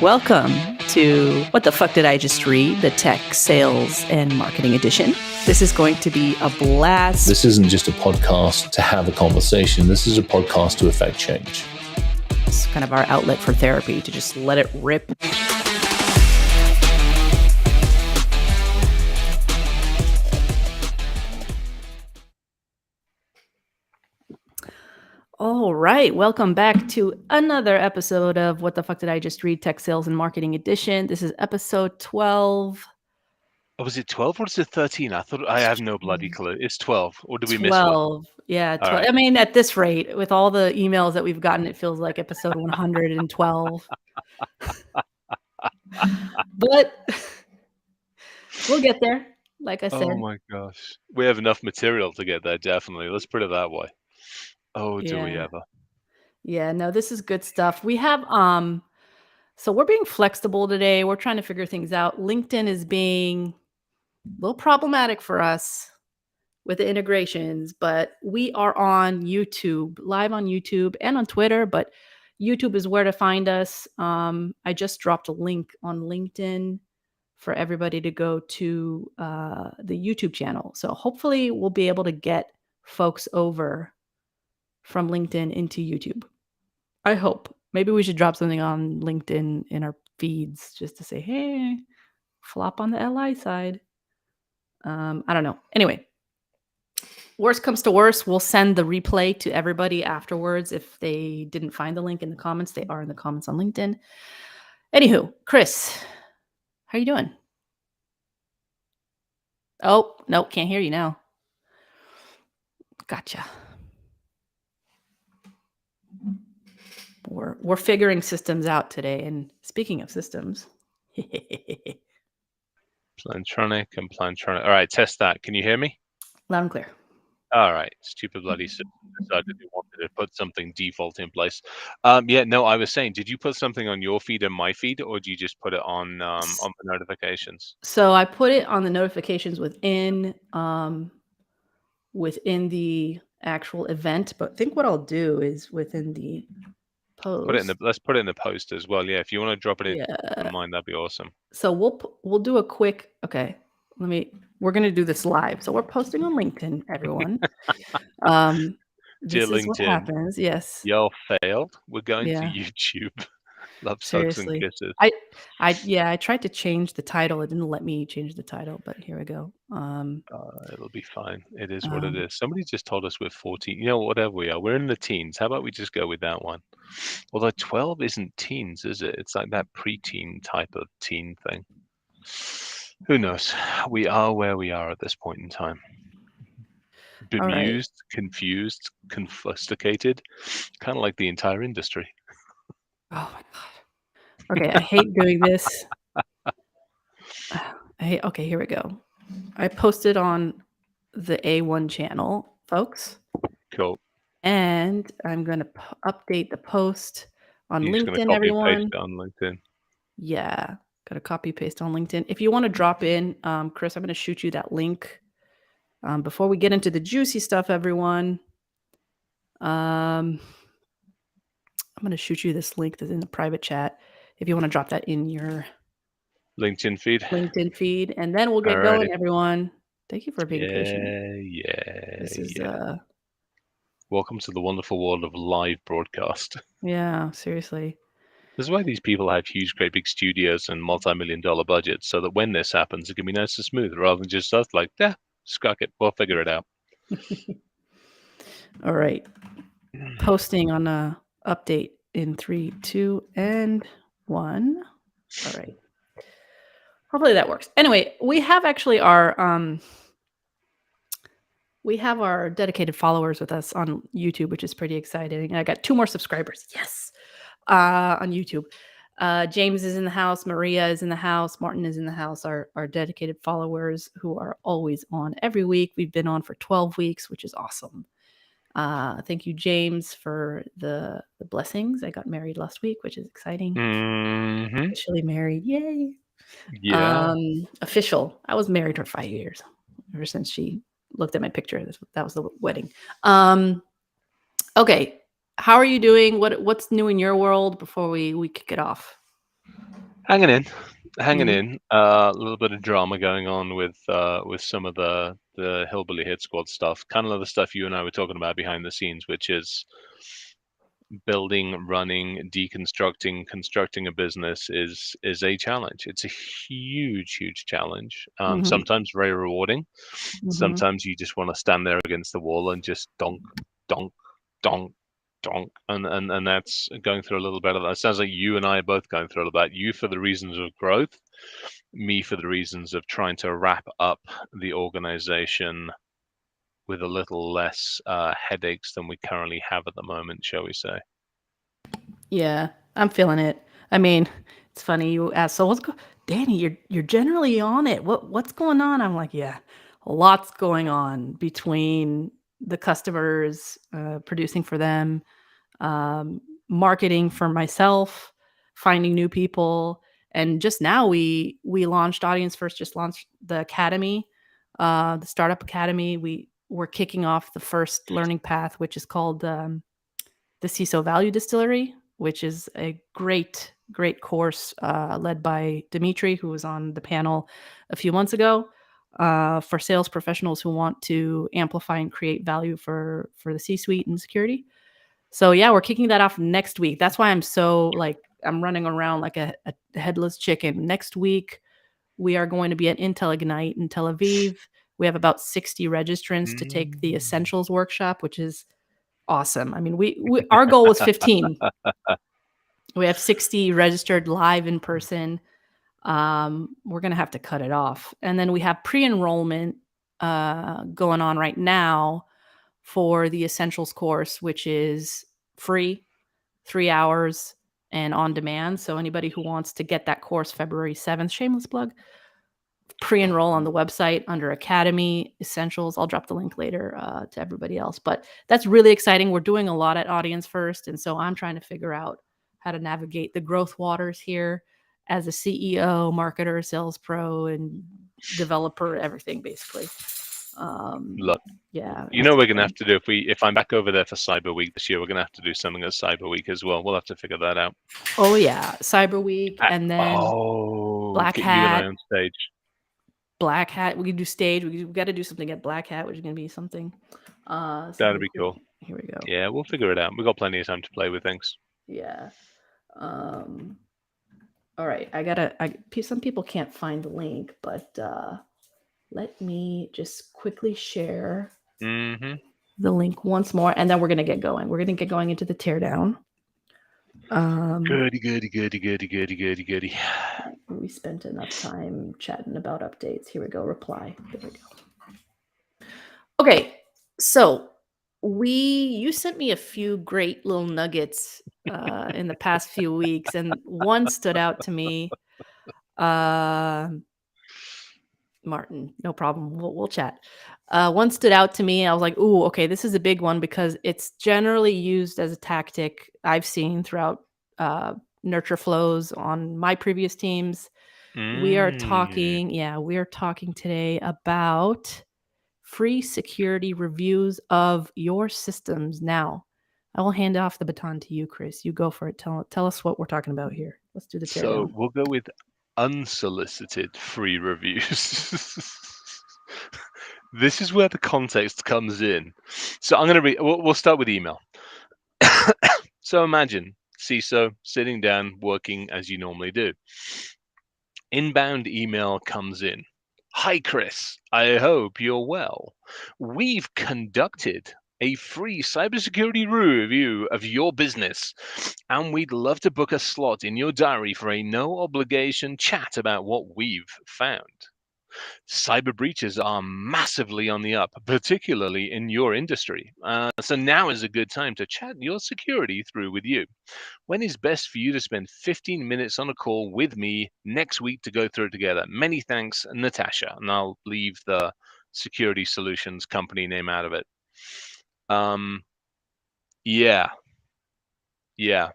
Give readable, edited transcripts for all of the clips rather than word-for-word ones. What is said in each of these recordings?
Welcome to What the Fuck Did I Just Read? The Tech, Sales, and Marketing Edition. This is going to be a blast. This isn't just a podcast to have a conversation. This is a podcast to affect change. It's kind of our outlet for therapy, to just let it rip. All right. Welcome back to another episode of What the Fuck Did I Just Read? Tech, Sales, and Marketing Edition. This is episode 12. Oh, was it 12 or is it 13? I thought I have no bloody clue. It's 12. Or did we miss one? 12. Yeah, 12. right. I mean, at this rate, with all the emails that we've gotten, it feels like episode 112. But we'll get there, like I said. Oh my gosh. We have enough material to get there, definitely. Let's put it that way. Oh, do we ever? Yeah, no, this is good stuff. We have so we're being flexible today. We're trying to figure things out. LinkedIn is being a little problematic for us with the integrations, but we are on YouTube, live on YouTube and on Twitter, but YouTube is where to find us. I just dropped a link on LinkedIn for everybody to go to the YouTube channel. So hopefully we'll be able to get folks over from LinkedIn into YouTube. I hope. Maybe we should drop something on LinkedIn in our feeds just to say, hey, flop on the LI side. I don't know. Anyway, worst comes to worst, we'll send the replay to everybody afterwards. If they didn't find the link in the comments, they are in the comments on LinkedIn. Anywho, Chris, how you doing? Oh, nope, can't hear you now. Gotcha. We're figuring systems out today. And speaking of systems, Plantronic and Plantronic. All right, test that. Can you hear me? loud and clear. All right. Stupid bloody system decided they wanted to put something default in place. Yeah, no, I was saying, did you put something on your feed and my feed, or do you just put it on the notifications? So I put it on the notifications within the actual event, but I think what I'll do is within the post. Let's put it in the post as well. Yeah, if you want to drop it in mine, that'd be awesome. So we'll do a quick. Okay, we're gonna do this live. So we're posting on LinkedIn, everyone. This Dear is what LinkedIn, happens. Yes. y'all failed. We're going Yeah. to YouTube. Love, hugs, and Seriously. kisses. I tried to change the title. It didn't let me change the title, but here we go. It'll be fine. It is what it is. Somebody just told us we're 14. You know, whatever we are, we're in the teens. How about we just go with that one? Although 12 isn't teens, is it? It's like that preteen type of teen thing. Who knows? We are where we are at this point in time. Bemused, confused, confuscated, kind of like the entire industry. Oh my god. Okay, I hate doing this. Okay, here we go. I posted on the A1 channel, folks. Cool. And I'm going to update the post on You're just gonna LinkedIn, copy everyone. and paste it on LinkedIn. Yeah, got to copy paste on LinkedIn. If you want to drop in, Chris, I'm going to shoot you that link. Before we get into the juicy stuff, everyone, I'm going to shoot you this link that's in the private chat. If you want to drop that in your LinkedIn feed. And then we'll get going, everyone. Thank you for being patient. Yeah. This is welcome to the wonderful world of live broadcast. Yeah, seriously. This is why these people have huge, great big studios and multi-million-dollar budgets, so that when this happens, it can be nice and smooth, rather than just us like, yeah, scruck it, we'll figure it out. All right. Posting on a update in 3, 2, and 1. All right. Hopefully that works. Anyway, we have actually our dedicated followers with us on YouTube, which is pretty exciting. And I got 2 more subscribers. Yes. On YouTube. James is in the house. Maria is in the house. Martin is in the house. Our dedicated followers who are always on every week. We've been on for 12 weeks, which is awesome. Thank you, James, for the blessings. I got married last week, which is exciting. Mm-hmm. Officially married. Yay. Yeah. Official. I was married for 5 years. Ever since she looked at my picture. That was the wedding. Okay. How are you doing? What's new in your world before we kick it off? Hanging in. Mhm. A little bit of drama going on with some of the hillbilly hit squad stuff. Kind of the stuff you and I were talking about behind the scenes, which is building, running, deconstructing, constructing a business is a challenge. It's a huge challenge. Mhm. Sometimes very rewarding. Mhm. Sometimes you just want to stand there against the wall and just donk, donk, donk, donk, and that's going through a little bit of that. It sounds like you and I are both going through all of that. You for the reasons of growth, me for the reasons of trying to wrap up the organization with a little less headaches than we currently have at the moment, shall we say? Yeah, I'm feeling it. I mean, it's funny you asked, "So Danny, you're generally on it. What's going on?" I'm like, "Yeah, lots going on between the customers, producing for them, um, marketing for myself, finding new people, and just now we launched Audience First just launched the academy, the startup academy. We're kicking off the first learning path, which is called the CISO Value Distillery, which is a great course led by Dimitri, who was on the panel a few months ago, for sales professionals who want to amplify and create value for the C-suite and security. So yeah, we're kicking that off next week. That's why I'm so like I'm running around like a headless chicken. Next week, we are going to be at Intel Ignite in Tel Aviv. We have about 60 registrants to take the Mm. Essentials workshop, which is awesome. I mean, we our goal was 15. We have 60 registered live in person. We're gonna have to cut it off. And then we have pre-enrollment going on right now for the Essentials course, which is free, 3 hours and on demand. So anybody who wants to get that course February 7th, shameless plug, pre-enroll on the website under Academy Essentials. I'll drop the link later to everybody else. But that's really exciting. We're doing a lot at Audience First, and so I'm trying to figure out how to navigate the growth waters here as a CEO, marketer, sales pro, and developer, everything basically. Look, Yeah, you it's know we're gonna exciting. have to do if I'm back over there for Cyber Week this year, we're gonna have to do something at Cyber Week as well. We'll have to figure that out. Oh yeah, Cyber Week, and then Black Get you and I Hat. on stage. Black Hat. We can do stage. We got to do something at Black Hat, which is going to be something. That'd Something be cool. cool. Here we go. Yeah, we'll figure it out. We've got plenty of time to play with things. Yeah. Um, all right. Some people can't find the link, but let me just quickly share Mm-hmm. the link once more, and then we're going to get going. We're going to get going into the teardown. Goody. We spent enough time chatting about updates. Here we go. Reply. There we go. Okay. So you sent me a few great little nuggets in the past few weeks, and one stood out to me. Martin, no problem. We'll chat. One stood out to me. I was like, "Ooh, okay, this is a big one," because it's generally used as a tactic I've seen throughout nurture flows on my previous teams. We are Mm. talking, we are talking today about free security reviews of your systems. Now, I will hand off the baton to you, Chris. You go for it. Tell us what we're talking about here. Let's do the So teardown. we'll go with unsolicited free reviews. This is where the context comes in. So I'm going to read. We'll start with email. So imagine CISO sitting down, working as you normally do. Inbound email comes in. Hi, Chris. I hope you're well. We've conducted a free cybersecurity review of your business, and we'd love to book a slot in your diary for a no obligation chat about what we've found. Cyber breaches are massively on the up, particularly in your industry. So now is a good time to chat your security through with you. When is best for you to spend 15 minutes on a call with me next week to go through it together? Many thanks, Natasha. And I'll leave the security solutions company name out of it. Um, yeah, yeah.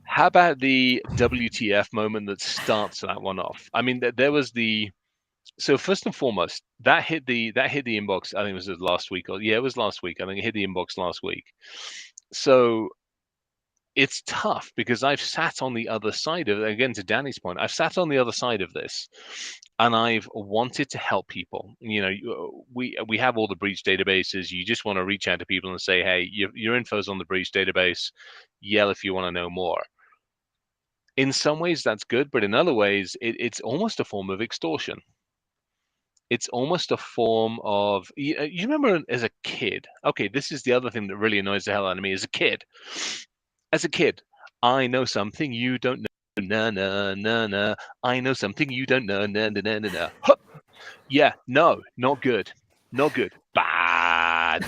How about the WTF moment that starts that one off? I mean, there was the so first and foremost, that hit the inbox. I think it was last week, or yeah, it was last week. I think it hit the inbox last week. So it's tough because I've sat on the other side of, again, to Danny's point, I've sat on the other side of this, and I've wanted to help people. We have all the breach databases. You just want to reach out to people and say, hey, your info's on the breach database. Yell if you want to know more. In some ways, that's good, but in other ways, it's almost a form of extortion. It's almost a form of, you remember as a kid, okay, this is the other thing that really annoys the hell out of me as a kid. As a kid, I know something you don't know, na na na na. I know something you don't know, na na na na na. Hup. Yeah, no, not good. Not good. Bad.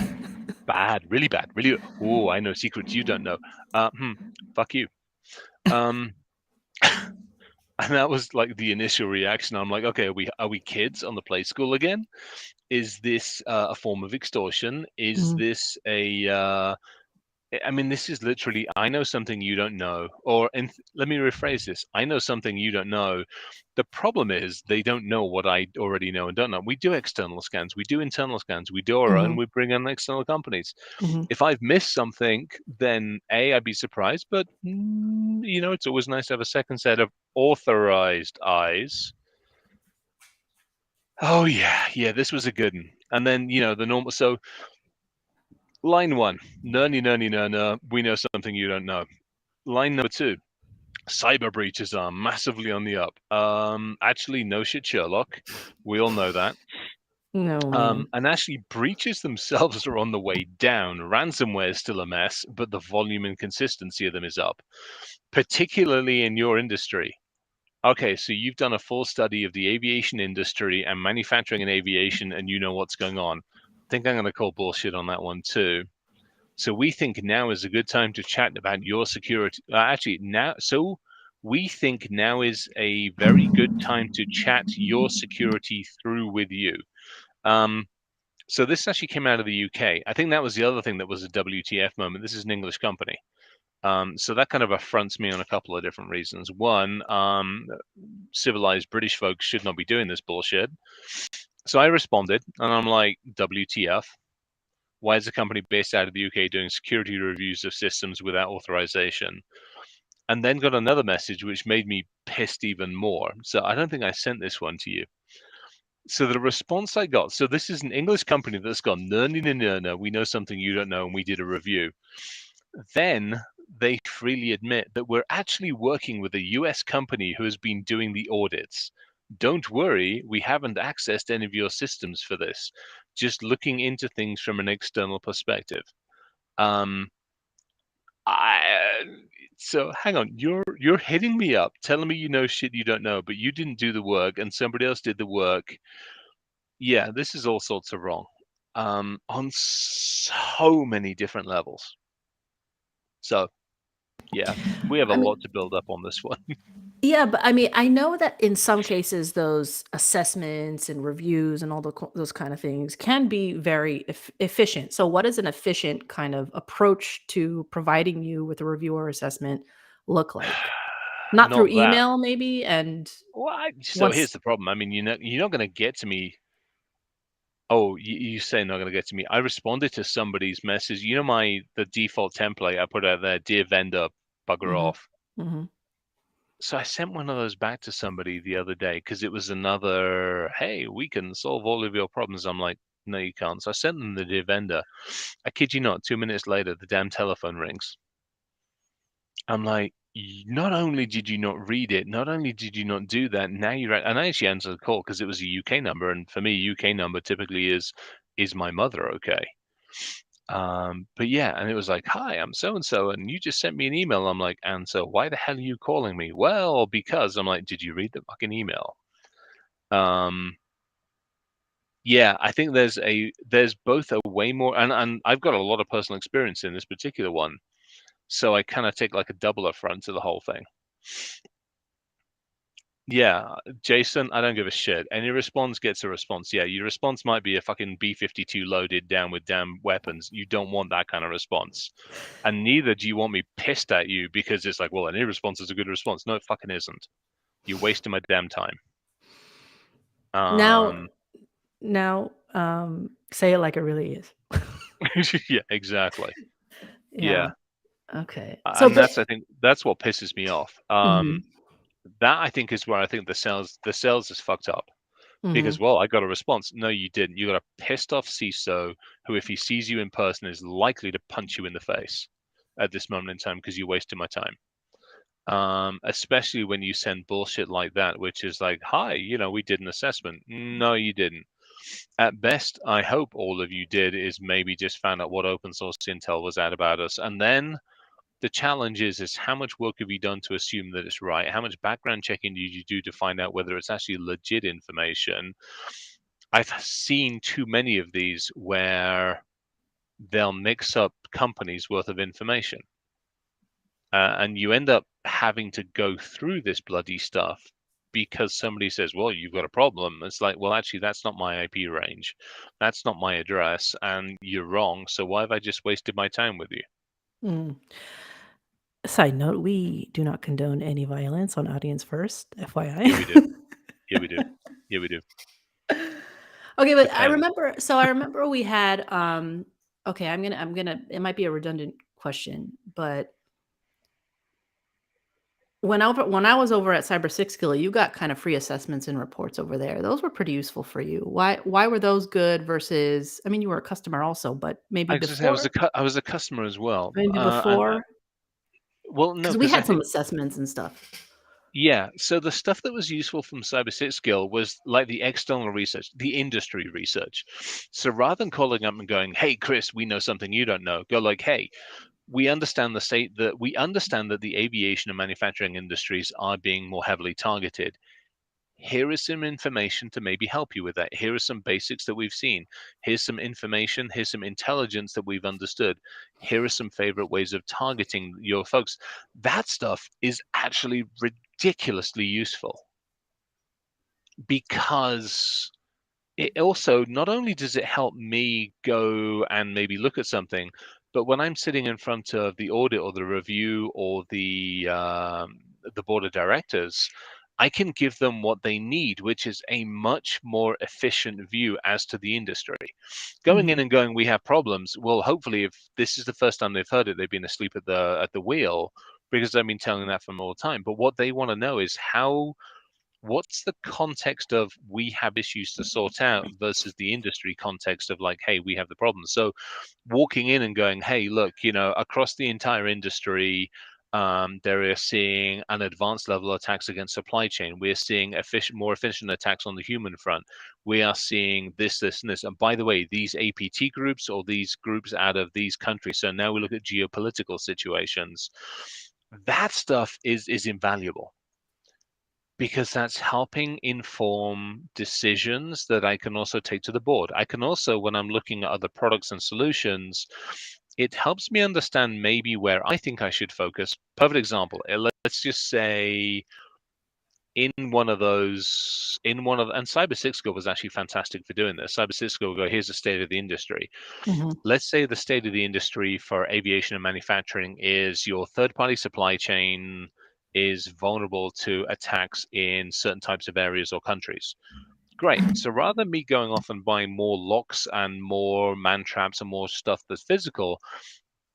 Bad. Really bad. Really. Oh, I know secrets you don't know. Fuck you. Um, and that was like the initial reaction. I'm like, okay, are we kids on the play school again? Is this a form of extortion? Is this I mean, this is literally, I know something you don't know. Let me rephrase this. I know something you don't know. The problem is they don't know what I already know and don't know. We do external scans. We do internal scans. We do our own. We bring in external companies. If I've missed something, then A, I'd be surprised. But, it's always nice to have a second set of authorized eyes. Oh, yeah, this was a good one. And then, the normal. So, line one, no, we know something you don't know. Line number two, cyber breaches are massively on the up. Actually, no shit, Sherlock. We all know that. No, man. And actually, breaches themselves are on the way down. Ransomware is still a mess, but the volume and consistency of them is up, particularly in your industry. Okay, so you've done a full study of the aviation industry and manufacturing and aviation, and you know what's going on. I think I'm going to call bullshit on that one too. So we think now is a good time to chat about your security. We think now is a very good time to chat your security through with you. So this actually came out of the UK. I think that was the other thing that was a WTF moment. This is an English company. So that kind of affronts me on a couple of different reasons. One, civilized British folks should not be doing this bullshit. So I responded, and I'm like, WTF? Why is a company based out of the UK doing security reviews of systems without authorization? And then got another message which made me pissed even more. So I don't think I sent this one to you. So the response I got, so this is an English company that's gone, no, we know something you don't know, and we did a review. Then they freely admit that we're actually working with a US company who has been doing the audits. Don't worry, we haven't accessed any of your systems for this. Just looking into things from an external perspective. Um, so hang on, you're hitting me up, telling me you know shit you don't know, but you didn't do the work, and somebody else did the work. Yeah, this is all sorts of wrong, on so many different levels. So, yeah, we have a lot to build up on this one. Yeah, but I mean, I know that in some cases, those assessments and reviews and all those kind of things can be very efficient. So, what does an efficient kind of approach to providing you with a review or assessment look like? Not through Not that. email, maybe, and So here's once. the problem. I mean, you're not going to get to me. Oh, you say not going to get to me. I responded to somebody's message. The default template I put out there, dear vendor, bugger Mhm, off. mhm. So I sent one of those back to somebody the other day because it was another, hey, we can solve all of your problems. I'm like, no, you can't. So I sent them the dear vendor. I kid you not, 2 minutes later, the damn telephone rings. I'm like, not only did you not read it, not only did you not do that, now you're and I actually answered the call because it was a UK number, and for me, UK number typically is my mother okay? But yeah, and it was like, hi, I'm so and so, and you just sent me an email. I'm like, and so why the hell are you calling me? Well, because I'm like, did you read the fucking email? Um, yeah, I think there's both a way more, and I've got a lot of personal experience in this particular one, so I kind of take like a double affront to the whole thing. Yeah, Jason, I don't give a shit. Any response gets a response. Yeah, your response might be a fucking B-52 loaded down with damn weapons. You don't want that kind of response. And neither do you want me pissed at you because it's like, well, any response is a good response. No, it fucking isn't. You're wasting my damn time. Now, Um, say it like it really is. yeah, exactly. Yeah. Yeah. Okay. So, And I think that's what pisses me off. Mhm, That I think is where I think the sales is fucked up. Because, mhm, well, I got a response. No, you didn't. You got a pissed off CISO who, if he sees you in person, is likely to punch you in the face at this moment in time because you wasted my time. Especially when you send bullshit like that, which is like, hi, we did an assessment. No, you didn't. At best, I hope all of you did is maybe just found out what open source intel was out about us. And then the challenge is how much work have you done to assume that it's right? How much background checking did you do to find out whether it's actually legit information? I've seen too many of these where they'll mix up companies worth of information. And you end up having to go through this bloody stuff because somebody says, well, you've got a problem. It's like, well, actually, that's not my IP range. That's not my address. And you're wrong. So why have I just wasted my time with you? mm. Side note, we do not condone any violence on Audience First, Yeah, we do. FYI. Yeah, we do. Yeah, we do. Okay, but Depends. I remember we had, okay, I'm gonna it might be a redundant question, but when I was over at Cyber6 you got kind of free assessments and reports over there. Those were pretty useful for you. Why were those good versus I mean, you were a customer also, but maybe I was gonna say before? I was a customer as well. Maybe And before? well, no, Because we because I had some think assessments and stuff. yeah. So the stuff that was useful from Cyber6 was like the external research, the industry research. So rather than calling up and going, "Hey, Chris, we know something you don't know," go like, "Hey, we understand that the aviation and manufacturing industries are being more heavily targeted. Here is some information to maybe help you with that. Here are some basics that we've seen. Here's some information. Here's some intelligence that we've understood. Here are some favorite ways of targeting your folks." That stuff is actually ridiculously useful because it also not only does it help me go and maybe look at something, but when I'm sitting in front of the audit or the review or the board of directors, I can give them what they need, which is a much more efficient view as to the industry. Going in Mhm. and going, we have problems. Well, hopefully, if this is the first time they've heard it, they've been asleep at the wheel because I've been telling that for all the time. But what they want to know is what's the context of we have issues to sort out versus the industry context of like, hey, we have the problem. So walking in and going, hey, look, across the entire industry, they're seeing an advanced level attacks against supply chain. We're seeing more efficient attacks on the human front. We are seeing this, and this. And by the way, these APT groups or these groups out of these countries. So now we look at geopolitical situations. That stuff is invaluable because that's helping inform decisions that I can also take to the board. I can also, when I'm looking at other products and solutions, it helps me understand maybe where I think I should focus. Perfect example. Let's just say and Cyber6 was actually fantastic for doing this. Cyber6 will go, here's the state of the industry. Mhm. Let's say the state of the industry for aviation and manufacturing is your third-party supply chain is vulnerable to attacks in certain types of areas or countries. Great. So rather than me going off and buying more locks and more man traps and more stuff that's physical,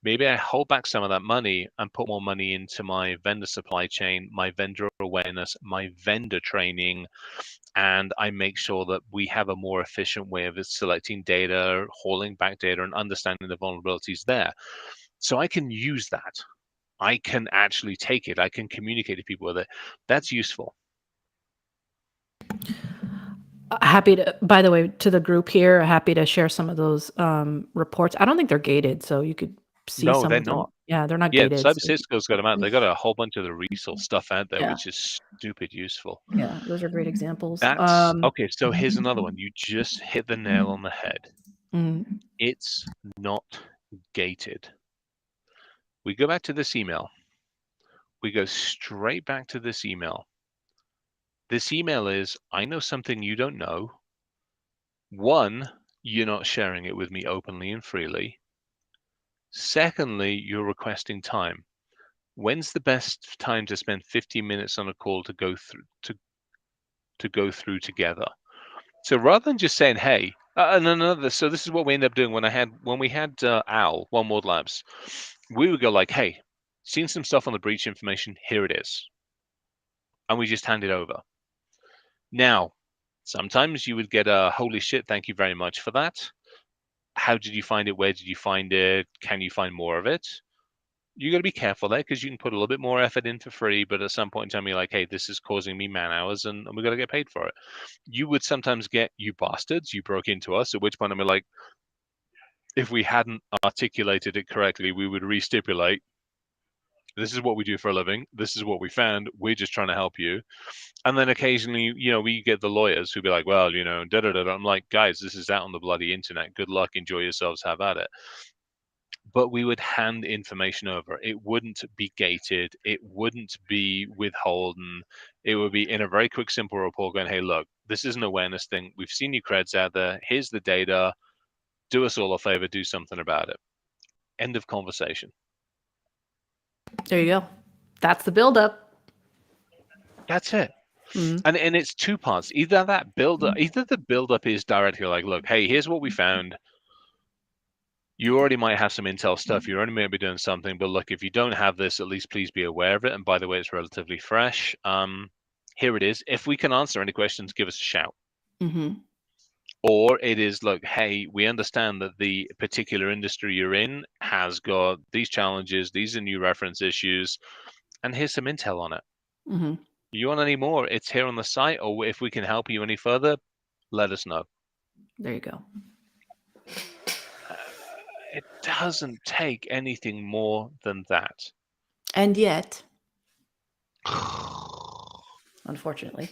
maybe I hold back some of that money and put more money into my vendor supply chain, my vendor awareness, my vendor training, and I make sure that we have a more efficient way of selecting data, hauling back data, and understanding the vulnerabilities there. So I can use that. I can actually take it. I can communicate to people with it. That's useful. Happy to by the way, to the group here, happy to share some of those, reports. I don't think they're gated, so you could see No, some they're of them. not. Yeah, they're not Yeah, gated, Cyber so Cisco's got them out. They got a whole bunch of the resource stuff out there, yeah, which is stupid useful. yeah, those are great examples. That's okay. So here's another one. You just hit the nail on the head. Mhm, It's not gated. We go back to this email. We go straight back to this email. This email is, I know something you don't know. One, you're not sharing it with me openly and freely. Secondly, you're requesting time. When's the best time to spend 15 minutes on a call to go through to go through together? So rather than just saying, "Hey," and another, so this is what we end up doing when we had Al One World Labs. We would go like, "Hey, seen some stuff on the breach information. Here it is. And we just hand it over. Now, sometimes you would get a holy shit, thank you very much for that. How did you find it? Where did you find it? Can you find more of it? You got to be careful there because you can put a little bit more effort in for free, but at some point in time, you're like, hey, this is causing me man hours and we got to get paid for it. You would sometimes get, you bastards, you broke into us, at which point I'm like, if we hadn't articulated it correctly, we would re-stipulate, this is what we do for a living. This is what we found. We're just trying to help you. And then occasionally, we get the lawyers who'd be like, well, da-da-da-da. I'm like, guys, this is out on the bloody internet. Good luck. Enjoy yourselves. Have at it. But we would hand information over. It wouldn't be gated. It wouldn't be withholden. It would be in a very quick, simple report going, hey, look, this is an awareness thing. We've seen you creds out there. Here's the data. Do us all a favor. Do something about it. End of conversation. There you go. That's the buildup. That's it. And it's two parts. Either that buildup, either the buildup is directly like, look, hey, here's what we found. You already might have some intel stuff. You already may be doing something, but look, if you don't have this, at least please be aware of it. And by the way, it's relatively fresh. Here it is. If we can answer any questions, give us a shout. Or it is, look, hey, we understand that the particular industry you're in has got these challenges. These are new reference issues. And here's some intel on it. You want any more? It's here on the site. Or if we can help you any further, let us know. There you go. It doesn't take anything more than that. And yet, unfortunately.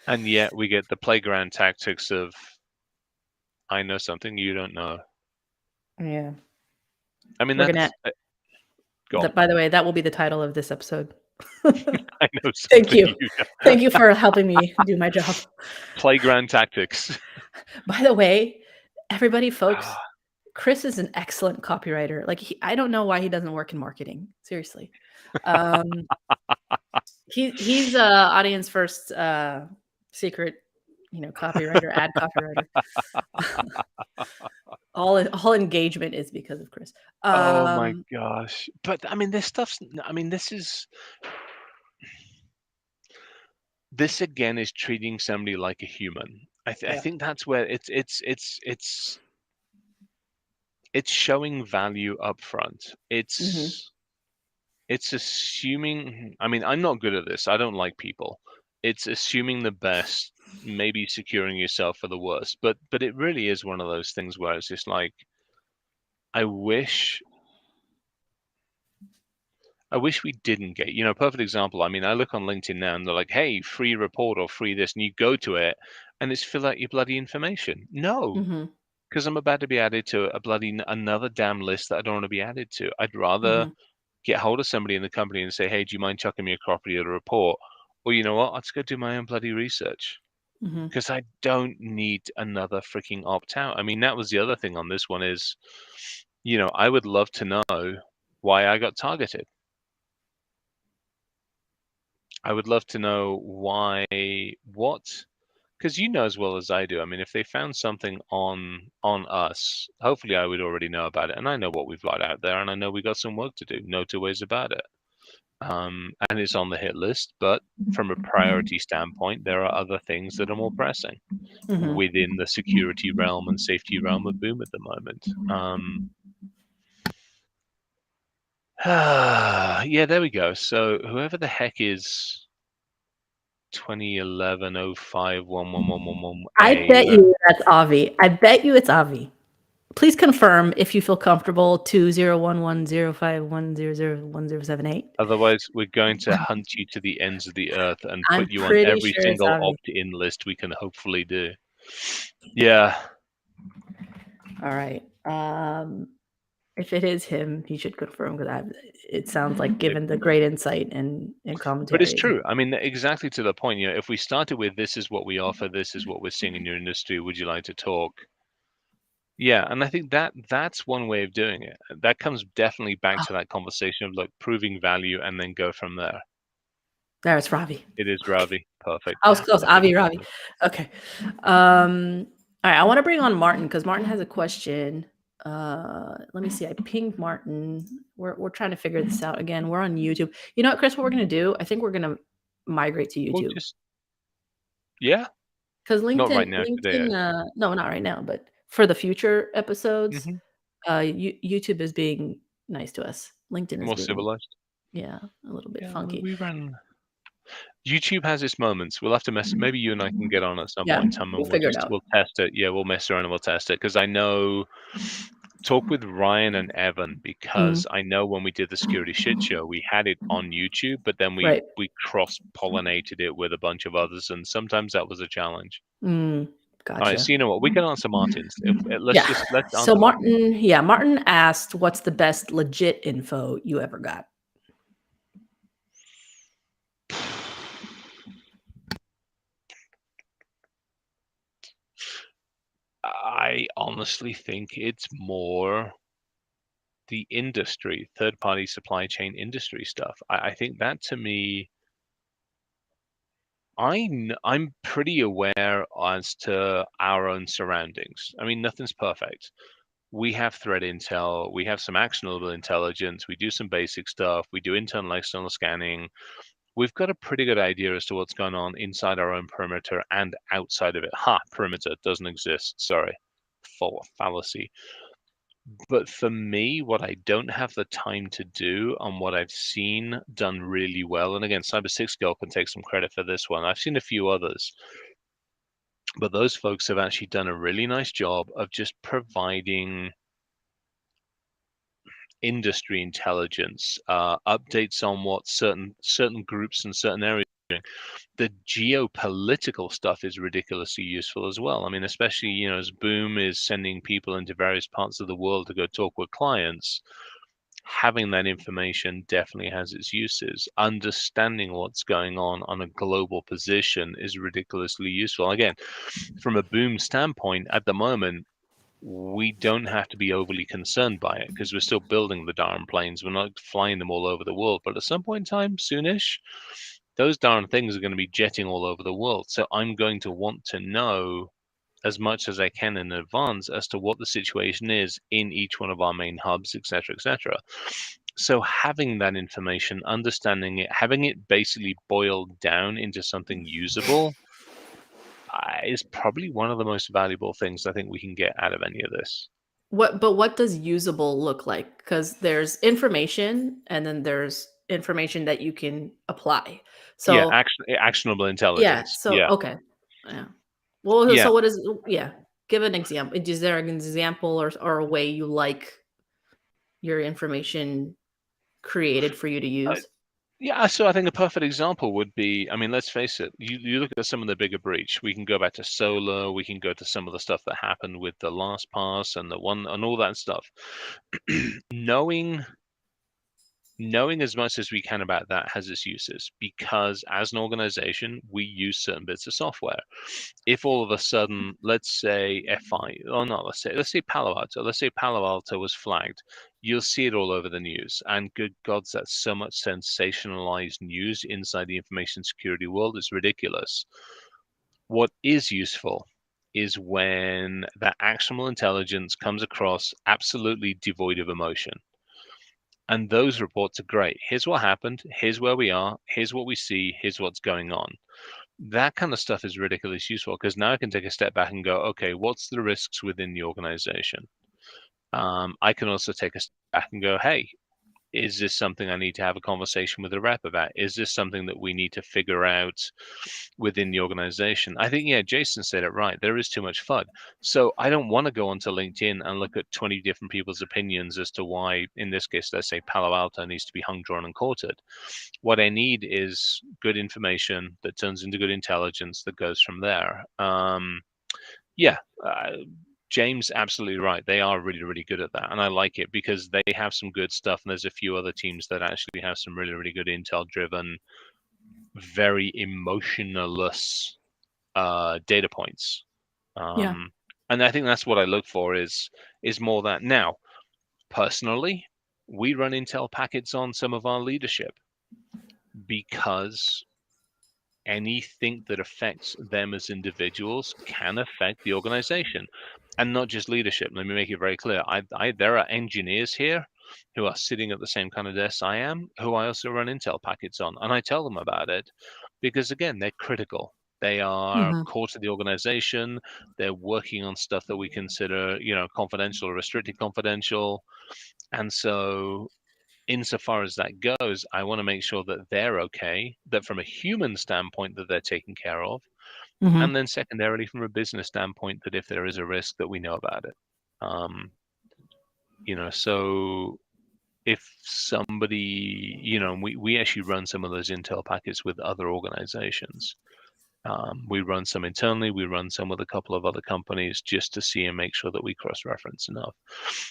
And yet we get the playground tactics of, I know something you don't know. Yeah. I mean, by the way, that will be the title of this episode. I know something. Thank you. Thank you for helping me do my job. Playground tactics. By the way, everybody, folks, Chris is an excellent copywriter. Like, I don't know why he doesn't work in marketing. Seriously. He's audience first secret, copywriter, ad copywriter. all engagement is because of Chris. Oh my gosh. But I mean, this again is treating somebody like a human. I think that's where it's showing value up front. It's assuming, I mean, I'm not good at this. I don't like people. It's assuming the best, maybe securing yourself for the worst. But it really is one of those things where it's just like, I wish we didn't get, perfect example. I mean, I look on LinkedIn now and they're like, hey, free report or free this, and you go to it and it's fill out your bloody information. No, because I'm about to be added to another damn list that I don't want to be added to. I'd rather get hold of somebody in the company and say, hey, do you mind chucking me a copy of the report? Or you know what, let's go do my own bloody research. Because I don't need another freaking opt-out. I mean, that was the other thing on this one is, I would love to know why I got targeted. I would love to know because as well as I do. I mean, if they found something on us, hopefully I would already know about it. And I know what we've got out there, and I know we got some work to do. No two ways about it. And it's on the hit list, but from a priority standpoint, there are other things that are more pressing within the security realm and safety realm of Boom at the moment. Yeah, there we go. So whoever the heck is 2011-05-111111. I bet you that's Avi. I bet you it's Avi. Please confirm if you feel comfortable 20110510010078. Otherwise, we're going to hunt you to the ends of the earth and put you on every single opt-in list we can hopefully do. Yeah. All right. If it is him, he should confirm because it sounds like given the great insight and commentary. But it's true. I mean, exactly to the point. If we started with this is what we offer, this is what we're seeing in your industry. Would you like to talk? Yeah, and I think that's one way of doing it. That comes definitely back to that conversation of proving value and then go from there. There, it's Ravi. It is Ravi. Perfect. I was close. Avi, Ravi. Okay. All right. I want to bring on Martin because Martin has a question. Let me see. I pinged Martin. We're trying to figure this out again. We're on YouTube. You know what, Chris? What we're gonna do? I think we're gonna migrate to Well, YouTube just yeah, because not right LinkedIn, now today. no, not right now, but for the future episodes, Mm-hmm. YouTube is being nice to us. LinkedIn is More being, civilized. yeah, a little bit Yeah, funky. we ran. YouTube has its moments. We'll have to mess. Maybe you and I can get on at some Yeah, point in time, and we'll figure it out. we'll test it. Yeah, we'll mess around and we'll test it because I know. Talk with Ryan and Evan Mm, because I know when we did the security shit show, we had it on YouTube, but then we right. cross pollinated it with a bunch of others, and sometimes that was a challenge. All right, Gotcha. so you know what? We can answer Martin's. Yeah. Let's So answer Martin. Martin asked, "What's the best legit info you ever got?" I honestly think it's more the industry, third-party supply chain industry stuff. I think that to me, I'm pretty aware as to our own surroundings. I mean, nothing's perfect. We have threat intel, we have some actionable intelligence, we do some basic stuff, we do internal, external scanning. We've got a pretty good idea as to what's going on inside our own perimeter and outside of it. Perimeter doesn't exist. Sorry, full fallacy. But for me, what I don't have the time to do and what I've seen done really well, and again, Cyber Six Girl can take some credit for this one. I've seen a few others, but those folks have actually done a really nice job of just providing industry intelligence, updates on what certain groups and certain areas are doing. The geopolitical stuff is ridiculously useful as well. I mean, especially as Boom is sending people into various parts of the world to go talk with clients. Having that information definitely has its uses. Understanding what's going on a global position is ridiculously useful. Again, from a Boom standpoint, at the moment, we don't have to be overly concerned by it because we're still building the darn planes. We're not flying them all over the world. But at some point in time, soonish, those darn things are going to be jetting all over the world. So I'm going to want to know as much as I can in advance as to what the situation is in each one of our main hubs, et cetera, et cetera. So having that information, understanding it, having it basically boiled down into something usable is probably one of the most valuable things I think we can get out of any of this. What does usable look like? Because there's information, and then there's information that you can apply. Yeah, So actionable yeah, intelligence. so Yeah, okay. Yeah. Well, yeah. so what is yeah, give an example. Is there an example or a way you like your information created for you to Uh, use? yeah, so I think a perfect example would be, I mean, let's face it, you look at some of the bigger breach. We can go back to solar, we can go to some of the stuff that happened with the last pass and the one and all that stuff. Knowing as much as we can about that has its uses because as an organization, we use certain bits of software. If all of a sudden, let's say FI, or not, let's say Palo Alto was flagged, you'll see it all over the news. And good gods, that's so much sensationalized news inside the information security world. It's ridiculous. What is useful is when that actionable intelligence comes across absolutely devoid of emotion. And those reports are great. Here's what happened. Here's where we are. Here's what we see. Here's what's going on. That kind of stuff is ridiculously useful because now I can take a step back and go, okay, what's the risks within the organization? I can also take a step back and go, hey, is this something I need to have a conversation with a rep about? Is this something that we need to figure out within the organization? I think, yeah, Jason said it right. There is too much FUD. So I don't want to go onto LinkedIn and look at 20 different people's opinions as to why, in this case, let's say Palo Alto needs to be hung, drawn, and quartered. What I need is good information that turns into good intelligence that goes from there. Yeah, James, absolutely right. They are really, really good at that. And I like it because they have some good stuff. And there's a few other teams that actually have some really, really good intel driven, very emotionless data points. Yeah. And I think that's what I look for is more that. Now, personally, we run intel packets on some of our leadership because anything that affects them as individuals can affect the organization. And not just leadership. Let me make it very clear. There are engineers here who are sitting at the same kind of desk I am, who I also run Intel packets on, and I tell them about it because, again, they're critical. They are Mhm. core to the organization. They're working on stuff that we consider, confidential or restricted confidential. And so, insofar as that goes, I want to make sure that they're okay, that from a human standpoint, that they're taken care of, and Mhm. then secondarily from a business standpoint, that if there is a risk, that we know about it. So if somebody, we actually run some of those intel packets with other organizations. We run some internally, we run some with a couple of other companies just to see and make sure that we cross-reference enough.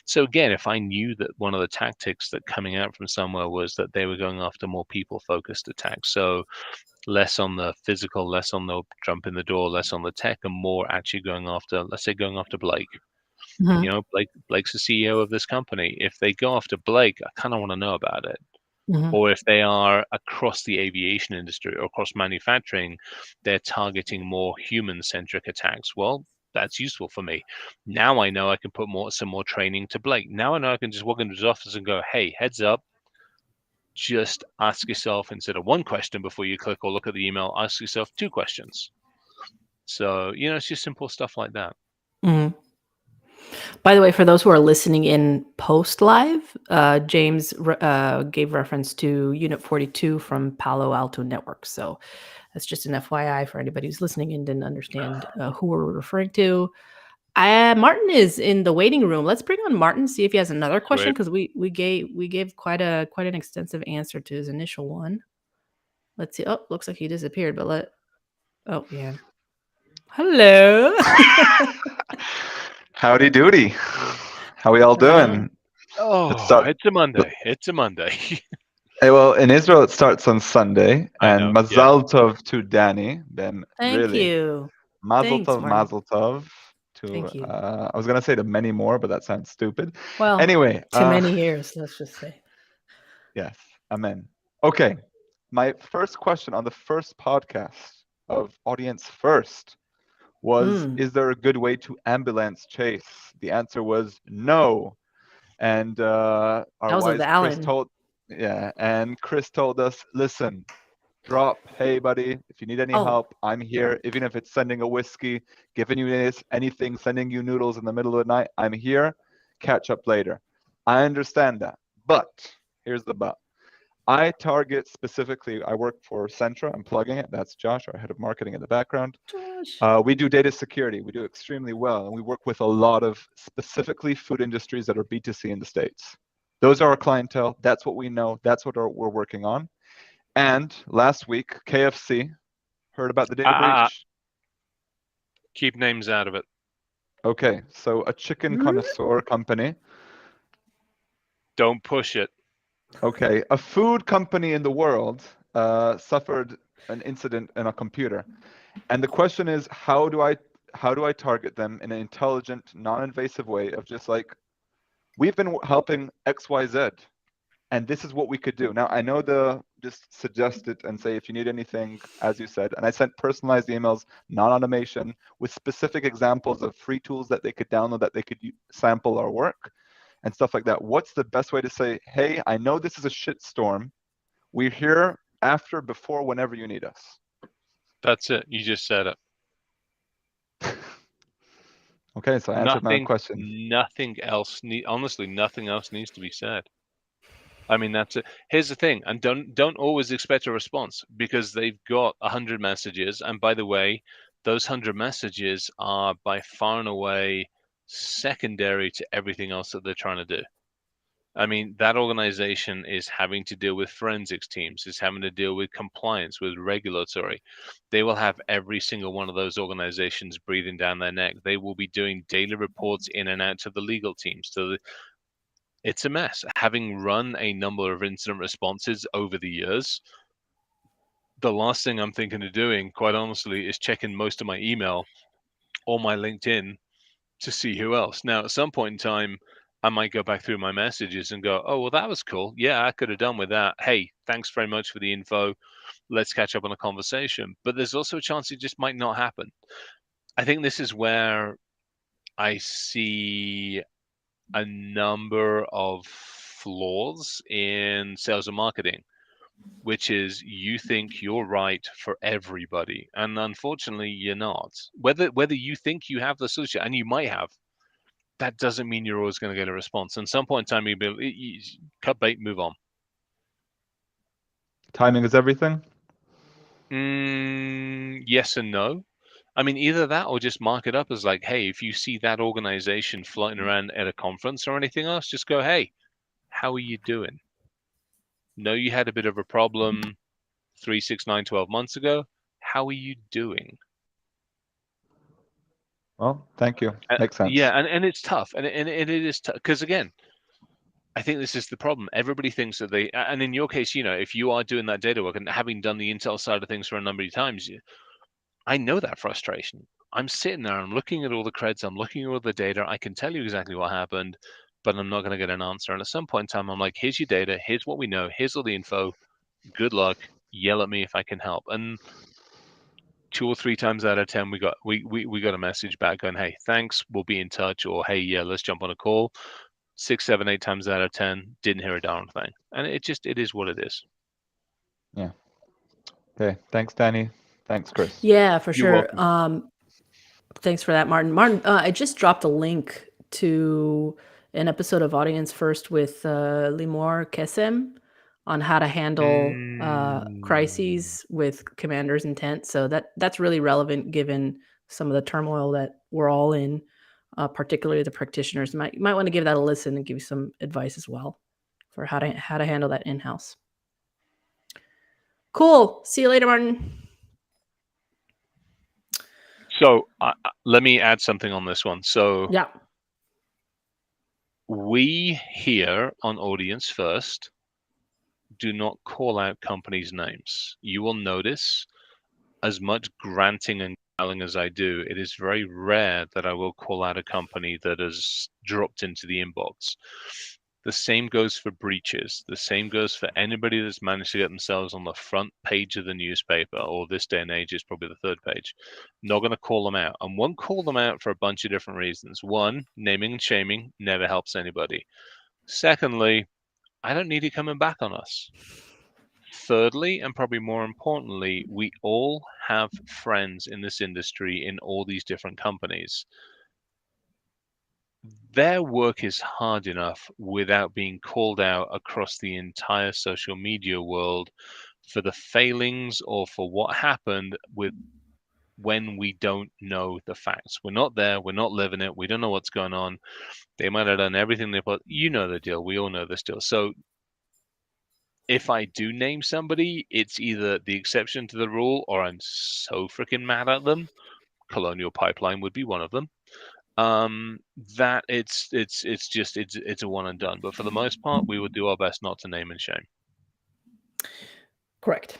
So again, if I knew that one of the tactics that coming out from somewhere was that they were going after more people-focused attacks, so less on the physical, less on the jump in the door, less on the tech, and more actually going after, let's say, going after Blake. Mhm. Blake's the CEO of this company. If they go after Blake, I kind of want to know about it. Mhm. Or if they are across the aviation industry or across manufacturing, they're targeting more human-centric attacks. Well, that's useful for me. Now I know I can put some more training to Blake. Now I know I can just walk into his office and go, hey, heads up, just ask yourself, instead of one question before you click or look at the email, ask yourself two questions. So, it's just simple stuff like that. Mhm. By the way, for those who are listening in post live, James gave reference to Unit 42 from Palo Alto Networks. So that's just an FYI for anybody who's listening and didn't understand who we're referring to. Martin is in the waiting room. Let's bring on Martin, see if he has another question, Great. because we gave quite an extensive answer to his initial one. Let's see. Oh, looks like he disappeared. Oh yeah. Hello. Howdy doody. How we all doing? Let's Oh, start. it's a Monday. It's a Monday. Hey, well, in Israel it starts on Sunday, I and know. Yeah. Mazal Tov to Dani. Ben, Thank really, you. Mazel Thanks, Tov, Martin. Mazel Tov to. Thank you. I was gonna say to many more, but that sounds stupid. Well, Anyway, to many years, let's just say. yes, amen. Okay, my first question on the first podcast of Audience First was: Mm, is there a good way to ambulance chase? The answer was no. And our that was with wise Chris Alan. told, yeah, and Chris told us, listen, drop, hey buddy, if you need any Oh, help, I'm here. Even if it's sending a whiskey, giving you anything, sending you noodles in the middle of the night, I'm here. Catch up later. I understand that, but here's the but. I target specifically. I work for Centra. I'm plugging it. That's Josh, our head of marketing in the background. Josh. We do data security. We do extremely well, and we work with a lot of specifically food industries that are B2C in the States. Those are our clientele. That's what we know. That's what we're working on. And last week, KFC heard about the data Ah, breach. keep names out of it. Okay, so a chicken connoisseur company. Don't push it. Okay, a food company in the world suffered an incident in a computer. And the question is, how do I target them in an intelligent, non-invasive way of just like, we've been helping XYZ, and this is what we could do. Now, I know just suggest it and say if you need anything, as you said, and I sent personalized emails, non-automation, with specific examples of free tools that they could download, that they could sample our work and stuff like that. What's the best way to say, hey, I know this is a shitstorm. We're here after, before, whenever you need us. That's it. You just said it. Okay, so I answered my own question. Nothing else. Honestly, nothing else needs to be said. I mean, that's it. Here's the thing, and don't always expect a response, because they've got 100 messages, and by the way, those 100 messages are by far and away secondary to everything else that they're trying to do. I mean, that organization is having to deal with forensics teams, is having to deal with compliance, with regulatory. They will have every single one of those organizations breathing down their neck. They will be doing daily reports in and out to the legal teams. It's a mess. Having run a number of incident responses over the years, the last thing I'm thinking of doing, quite honestly, is checking most of my email or my LinkedIn to see who else. Now, at some point in time, I might go back through my messages and go, oh, well, that was cool. Yeah, I could have done with that. Hey, thanks very much for the info. Let's catch up on a conversation. But there's also a chance it just might not happen. I think this is where I see a number of flaws in sales and marketing, which is you think you're right for everybody, and unfortunately you're not. Whether you think you have the solution, and you might have, that doesn't mean you're always going to get a response. And some point in time, you cut bait, move on. Timing is everything. Yes and no. I mean, either that or just mark it up as like, hey, if you see that organization floating around at a conference or anything else, just go, hey, how are you doing? Know you had a bit of a problem 3, 6, 9, 12 months ago. How are you doing? Well, thank you. Makes sense. Yeah, and it's tough, and it is tough because again, I think this is the problem. Everybody thinks that and in your case, if you are doing that data work and having done the Intel side of things for a number of times, I know that frustration. I'm sitting there, I'm looking at all the creds, I'm looking at all the data. I can tell you exactly what happened, but I'm not going to get an answer. And at some point in time, I'm like, here's your data, here's what we know, here's all the info. Good luck. Yell at me if I can help. And 2 or 3 times out of 10, we got a message back going, hey, thanks, we'll be in touch, or hey, yeah, let's jump on a call. 6, 7, 8 times out of 10, didn't hear a darn thing. And it is what it is. Yeah. Okay. Thanks, Dani. Thanks, Chris. Yeah, for You're sure. welcome. Thanks for that, Martin. Martin, I just dropped a link to an episode of Audience First with Limor Kesem on how to handle crises with commander's intent. So that's really relevant given some of the turmoil that we're all in, particularly the practitioners. You might want to give that a listen and give you some advice as well for how to handle that in-house. Cool. See you later, Martin. So let me add something on this one. So yeah, we here on Audience First do not call out companies' names. You will notice, as much granting and telling as I do, it is very rare that I will call out a company that has dropped into the inbox. The same goes for breaches. The same goes for anybody that's managed to get themselves on the front page of the newspaper, or this day and age is probably the third page. Not going to call them out. And won't call them out for a bunch of different reasons. One, naming and shaming never helps anybody. Secondly, I don't need it coming back on us. Thirdly, and probably more importantly, we all have friends in this industry in all these different companies. Their work is hard enough without being called out across the entire social media world for the failings or for what happened with when we don't know the facts. We're not there, we're not living it, we don't know what's going on. They might have done everything they put. You know the deal, we all know this deal. So if I do name somebody, it's either the exception to the rule or I'm so freaking mad at them. Colonial Pipeline would be one of them. That it's a one and done. But for the most part, we would do our best not to name and shame. Correct.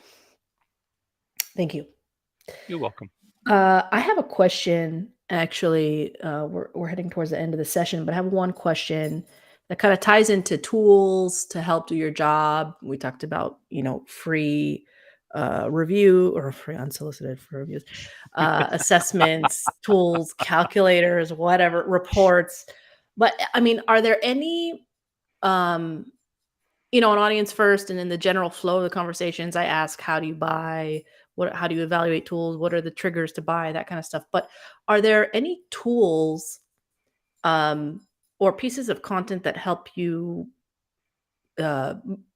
Thank you. You're welcome. I have a question. Actually, we're heading towards the end of the session, but I have one question that kind of ties into tools to help do your job. We talked about, free review or free unsolicited for reviews, assessments, tools, calculators, whatever, reports. But I mean, are there any, an Audience First and in the general flow of the conversations, I ask, how do you buy? How do you evaluate tools? What are the triggers to buy? That kind of stuff. But are there any tools or pieces of content that help you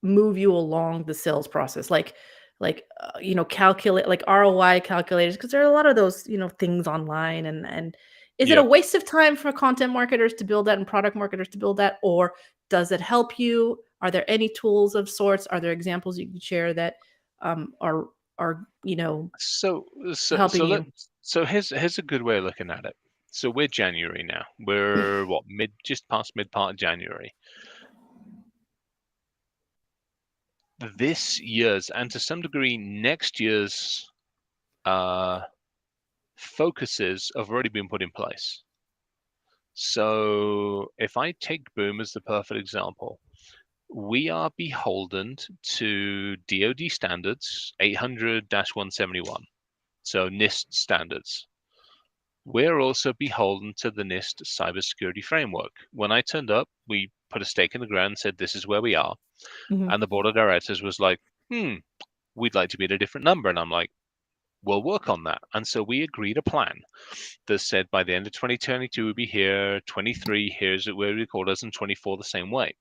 move you along the sales process? Calculate, like ROI calculators, because there are a lot of those, things online. And is it a waste of time for content marketers to build that and product marketers to build that? Or does it help you? Are there any tools of sorts? Are there examples you can share that are helping you? So here's a good way of looking at it. So we're January now. We're just past mid part of January. This year's, and to some degree next year's, focuses have already been put in place. So if I take Boom as the perfect example, we are beholden to DoD standards 800-171, so NIST standards. we're also beholden to the NIST cybersecurity framework. When I turned up, we put a stake in the ground and said, this is where we are. Mhm. And the board of directors was like, we'd like to be at a different number. And I'm like, we'll work on that. And so we agreed a plan that said by the end of 2022, we'll be here, 23, here's where we called us, and 24 the same way.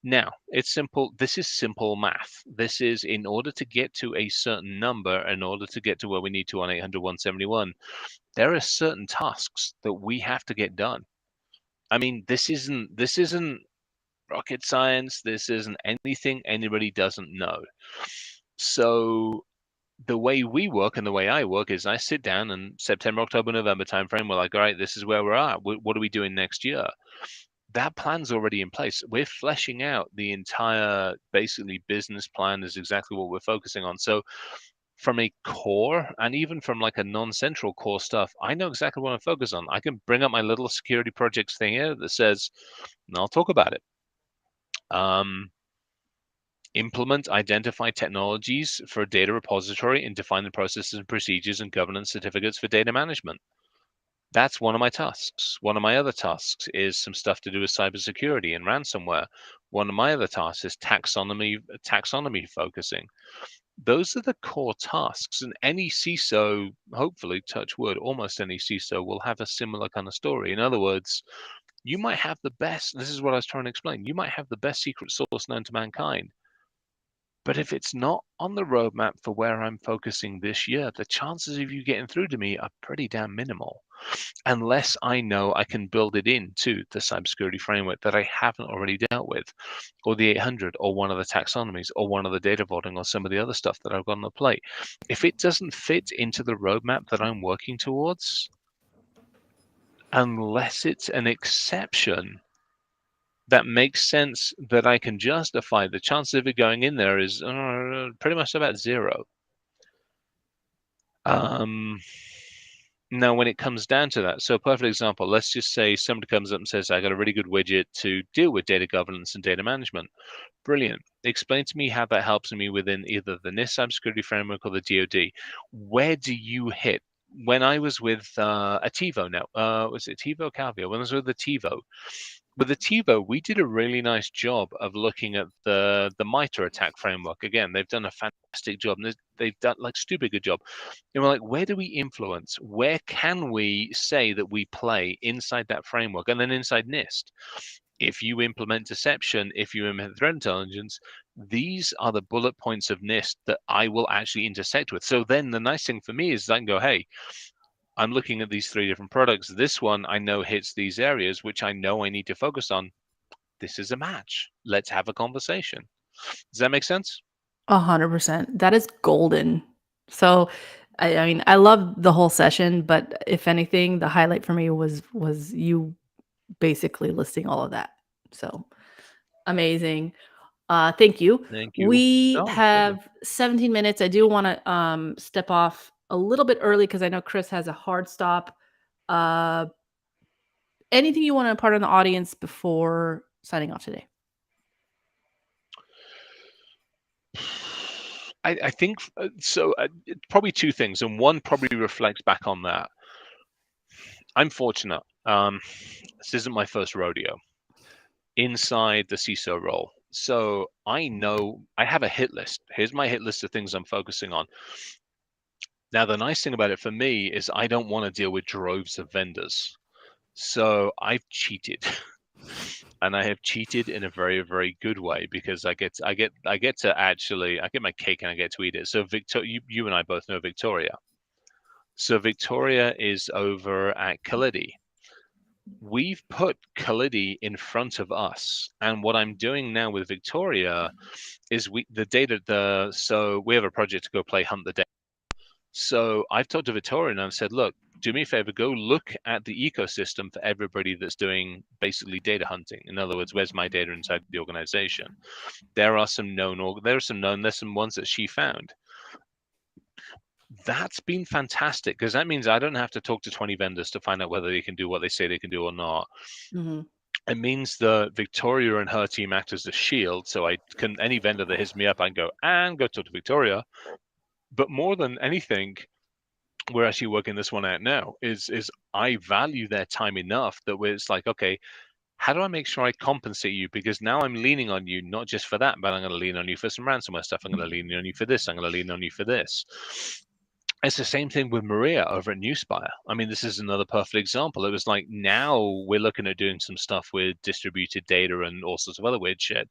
Now, it's simple. This is simple math. This is in order to get to a certain number, in order to get to where we need to on 800-171, there are certain tasks that we have to get done. I mean, this isn't rocket science. This isn't anything anybody doesn't know. So the way we work and the way I work is I sit down and September, October, November timeframe, we're like, all right, this is where we're at. What are we doing next year? That plan's already in place. We're fleshing out the entire basically business plan is exactly what we're focusing on. So from a core and even from like a non-central core stuff, I know exactly what I'm focused on. I can bring up my little security projects thing here that says, and I'll talk about it. Implement, identify technologies for data repository and define the processes and procedures and governance certificates for data management. That's one of my tasks. One of my other tasks is some stuff to do with cybersecurity and ransomware. One of my other tasks is taxonomy focusing. Those are the core tasks, and any CISO, hopefully, touch wood, almost any CISO will have a similar kind of story. In other words, you might have the best, this is what I was trying to explain, you might have the best secret source known to mankind. But if it's not on the roadmap for where I'm focusing this year, the chances of you getting through to me are pretty damn minimal. Unless I know I can build it into the cybersecurity framework that I haven't already dealt with, or the 800, or one of the taxonomies, or one of the data vaulting, or some of the other stuff that I've got on the plate. If it doesn't fit into the roadmap that I'm working towards, unless it's an exception that makes sense that I can justify, the chance of it going in there is pretty much about zero. Now, when it comes down to that, so perfect example, let's just say somebody comes up and says, I got a really good widget to deal with data governance and data management. Brilliant. Explain to me how that helps me within either the NIST cybersecurity framework or the DoD. Where do you hit? When I was with Ativo now, was it Ativo Calvio? When I was with the TiVo, we did a really nice job of looking at the MITRE attack framework. Again, they've done a fantastic job, and they've done like stupid good job. And we're like, where do we influence? Where can we say that we play inside that framework? And then inside NIST, if you implement deception, if you implement threat intelligence, these are the bullet points of NIST that I will actually intersect with. So then the nice thing for me is I can go, hey, I'm looking at these 3 different products. This one I know hits these areas, which I know I need to focus on. This is a match. Let's have a conversation. Does that make sense? 100%. That is golden. So, I mean, I love the whole session, but if anything, the highlight for me was you basically listing all of that. So, amazing. Thank you. Thank you. We Oh, pleasure. have 17 minutes. I do wanna, step off a little bit early because I know Chris has a hard stop. Uh, Anything you wanna impart on the audience before signing off today? I think so. Probably 2 things, and one probably reflects back on that. I'm fortunate. This isn't my first rodeo inside the CISO role. So I know I have a hit list. Here's my hit list of things I'm focusing on. Now, the nice thing about it for me is I don't want to deal with droves of vendors. So I've cheated. And I have cheated in a very, very good way because I get to actually I get my cake and I get to eat it. So you and I both know Victoria. So Victoria is over at Kalidi. We've put Kalidi in front of us, and what I'm doing now with Victoria is so we have a project to go play Hunt the Data. So I've talked to Victoria and I've said, look, do me a favor, go look at the ecosystem for everybody that's doing basically data hunting. In other words, where's my data inside the organization? There's some ones that she found. That's been fantastic because that means I don't have to talk to 20 vendors to find out whether they can do what they say they can do or not. Mm-hmm. It means that Victoria and her team act as a shield. So any vendor that hits me up, I can go talk to Victoria. But more than anything, we're actually working this one out now, is I value their time enough that it's like, okay, how do I make sure I compensate you? Because now I'm leaning on you, not just for that, but I'm going to lean on you for some ransomware stuff. I'm going to lean on you for this. I'm going to lean on you for this. It's the same thing with Maria over at Newspire. I mean, this is another perfect example. It was like, now we're looking at doing some stuff with distributed data and all sorts of other weird shit.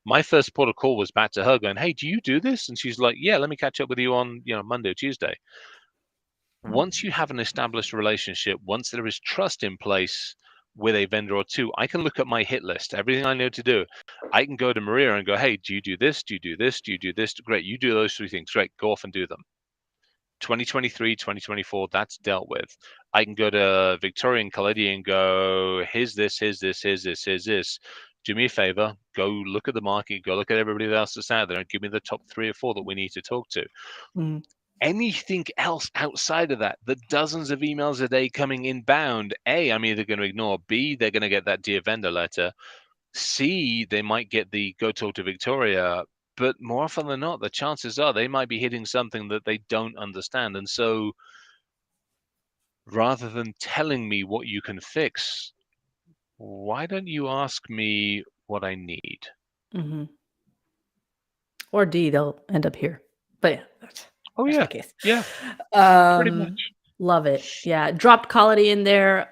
My first port of call was back to her going, hey, do you do this? And she's like, yeah, let me catch up with you on, Monday or Tuesday. Once you have an established relationship, once there is trust in place with a vendor or two, I can look at my hit list, everything I know to do. I can go to Maria and go, hey, do you do this? Do you do this? Do you do this? Great. You do those 3 things. Great. Go off and do them. 2023, 2024, that's dealt with. I can go to Victoria and Khaledi and go, here's this, here's this, here's this, here's this. Do me a favor, go look at the market, go look at everybody else that's out there and give me the top 3 or 4 that we need to talk to. Mm. Anything else outside of that, the dozens of emails a day coming inbound, A, I'm either going to ignore. B, they're going to get that Dear Vendor letter. C, they might get the go talk to Victoria. But more often than not, the chances are they might be hitting something that they don't understand. And so rather than telling me what you can fix, why don't you ask me what I need? Mm-hmm. Or D, they'll end up here. But yeah, that's the case. Yeah, pretty much. Love it. Yeah, dropped Colony in there.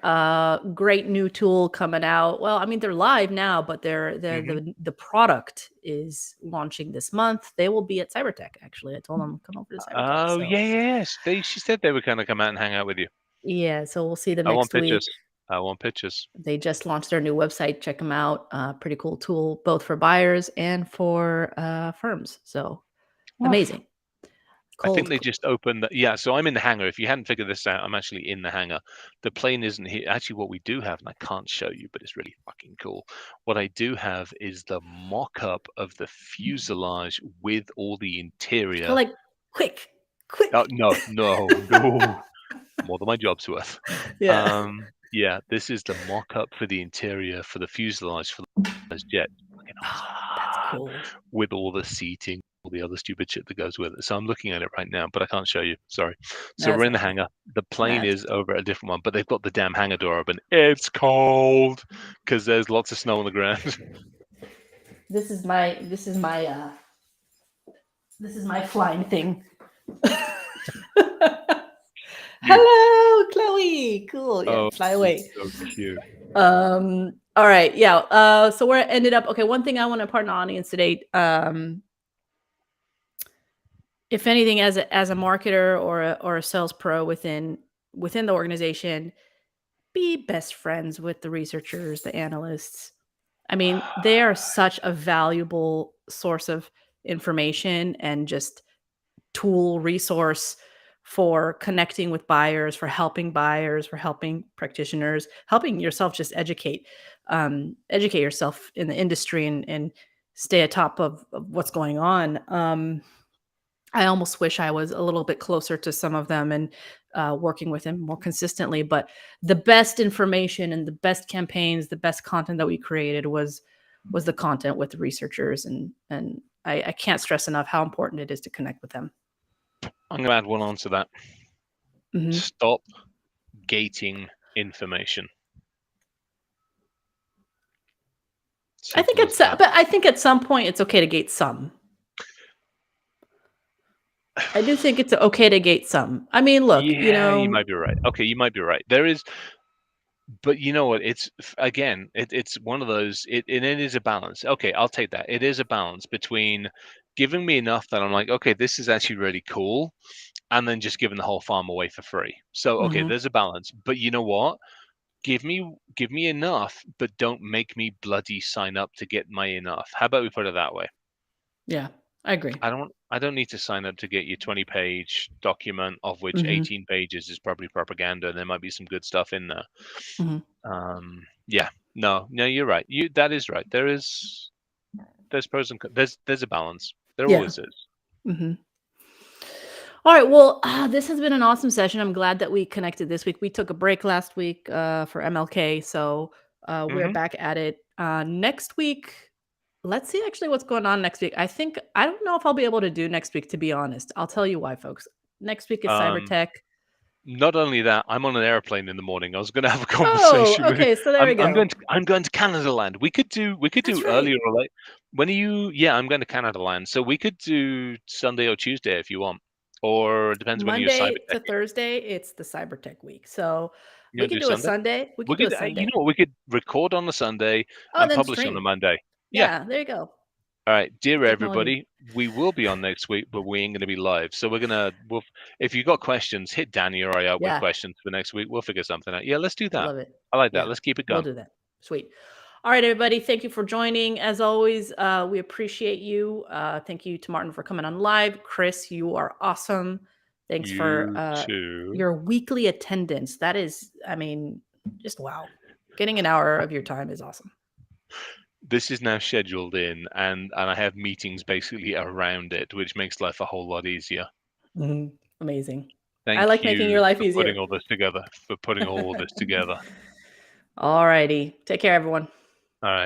Great new tool coming out. Well, I mean, they're live now, but the product is launching this month. They will be at CyberTech. Actually, I told them come over to CyberTech. Oh, yes. She said they were going to come out and hang out with you. Yeah, so we'll see them I want next week. pictures. I want pictures. They just launched their new website. Check them out. Pretty cool tool, both for buyers and for firms. So amazing. I think they just opened. So I'm in the hangar. If you hadn't figured this out, I'm actually in the hangar. The plane isn't here. Actually, what we do have, and I can't show you, but it's really fucking cool. What I do have is the mock-up of the fuselage with all the interior. Like, quick. Oh, no. More than my job's worth. Yeah. This is the mock-up for the interior for the fuselage for the jet. That's cool. With all the seating, all the other stupid shit that goes with it. So I'm looking at it right now, but I can't show you. Sorry. So we're in the hangar. The plane is over at a different one, but they've got the damn hangar door open. It's cold because there's lots of snow on the ground. This is my flying thing. Hello, Chloe. Cool. Yeah, fly away. So cute. All right. Yeah. So where it ended up. Okay. One thing I want to impart on the audience today. If anything, as a marketer or a sales pro within the organization, be best friends with the researchers, the analysts. I mean, they are such a valuable source of information and just tool resource for connecting with buyers, for helping practitioners, helping yourself just educate yourself in the industry and stay atop of what's going on. I almost wish I was a little bit closer to some of them and working with them more consistently. But the best information and the best campaigns, the best content that we created was the content with the researchers. And I can't stress enough how important it is to connect with them. I'm going to add one on to that. Mm-hmm. Stop gating information. I think at some point it's okay to gate some. I do think it's okay to gate some. I mean, look, you might be right. Okay, you might be right. There is, but you know what? It's again, it's one of those. It is a balance. Okay, I'll take that. It is a balance between giving me enough that I'm like, okay, this is actually really cool, and then just giving the whole farm away for free. So okay, there's a balance. But you know what? Give me enough, but don't make me bloody sign up to get my enough. How about we put it that way? Yeah, I agree. I don't need to sign up to get your 20-page document, of which 18 pages is probably propaganda. There might be some good stuff in there. No, you're right. That is right. There's pros and cons. There's a balance. There always is. All right. Well, this has been an awesome session. I'm glad that we connected this week. We took a break last week for MLK, so we're back at it next week. Let's see actually what's going on next week. I don't know if I'll be able to do next week, to be honest. I'll tell you why, folks. Next week is CyberTech. Not only that, I'm on an airplane in the morning. I was going to have a conversation with you. Okay, so there we go. I'm going to Canada Land. We could do That's right. earlier or late. When are you? Yeah, I'm going to Canada Land. So we could do Sunday or Tuesday if you want, or it depends when you're Monday cyber to tech. Thursday, it's the cyber tech week. So You we wanna could do do a Sunday? Sunday. We We could do a could. Sunday. You know what? We could record on the Sunday Oh, and then publish on stream. the Monday. Yeah, there you go. All right, dear Technology. everybody, we will be on next week, but we ain't going to be live. So we'll if you got questions, hit Danny or I out with Yeah. questions for next week. We'll figure something out. Yeah, let's do that. Love it. I like that. Yeah, Let's keep it going. We'll do that. Sweet. All right, everybody. Thank you for joining. As always, we appreciate you. Thank you to Martin for coming on live. Chris, you are awesome. Thanks for too. your weekly attendance. That is, I mean, just wow. Getting an hour of your time is awesome. This is now scheduled in, and I have meetings basically around it, which makes life a whole lot easier. Mm-hmm. Amazing. Thank I like you making your life for easier. putting all this together. All righty. Take care, everyone.